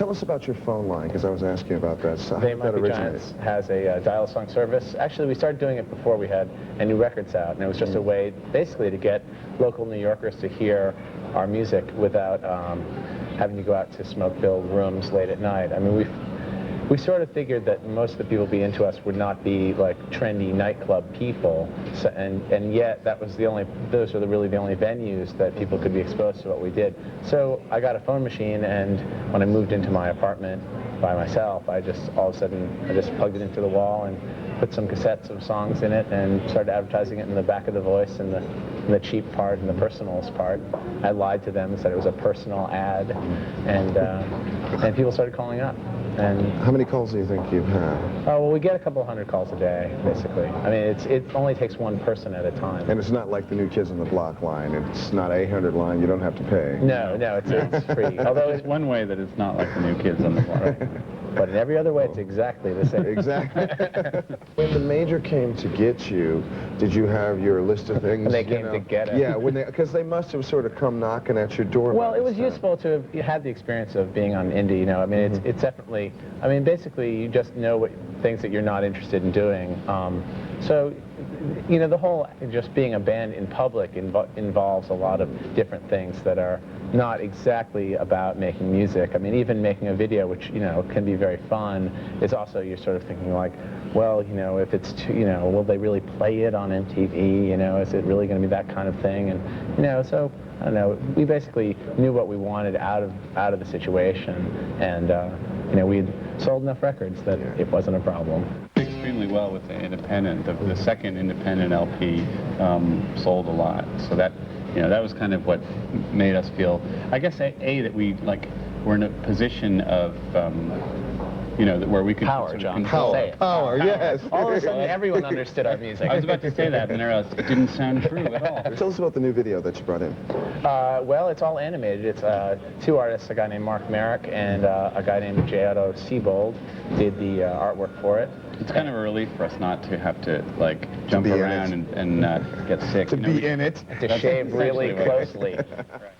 Tell us about your phone line, because I was asking about that. So They Might Be Giants has a dial-a-song service. Actually, we started doing it before we had any records out, and it was just a way, basically, to get local New Yorkers to hear our music without having to go out to smoke-filled rooms late at night. I mean, we sort of figured that most of the people be into us would not be like trendy nightclub people, so, and yet that was those were really the only venues that people could be exposed to what we did. So I got a phone machine, and when I moved into my apartment by myself, I just all of a sudden I just plugged it into the wall and put some cassettes of songs in it and started advertising it in the back of the Voice and the cheap part and the personals part. I lied to them and said it was a personal ad, and people started calling up. And how many calls do you think you've had? Oh, well, we get a couple hundred calls a day, basically. I mean, it only takes one person at a time. And it's not like the New Kids on the Block line. It's not a 800 line. You don't have to pay. No, it's free. Although it's one way that it's not like the New Kids on the Block. Right. But in every other way, it's exactly the same. Exactly. When the major came to get you, did you have your list of things? When they came to get it. Yeah, because they must have sort of come knocking at your door. Well, it was useful to have had the experience of being on indie, you know. I mean, it's definitely, I mean, basically, you just know what things that you're not interested in doing. So, you know, the whole just being a band in public involves a lot of different things that are not exactly about making music. I mean, even making a video, which, you know, can be very fun, is also, you're sort of thinking like, well, you know, if it's too, you know, will they really play it on MTV? You know, is it really going to be that kind of thing? And, you know, so, I don't know, we basically knew what we wanted out of the situation, and, you know, we'd sold enough records that it wasn't a problem. Extremely well with the independent. The second independent LP sold a lot, so that, you know, that was kind of what made us feel, I guess, that we were in a position of, you know, where we could power, John. Power, yes. All of a sudden, everyone understood our music. I was about to say that, and then I realized it didn't sound true at all. Tell us about the new video that you brought in. Well, it's all animated. It's two artists, a guy named Mark Merrick and a guy named J. Otto Siebold did the artwork for it. It's kind of a relief for us not to have to, like, jump around and get sick. To be in it. To shave really closely. Right.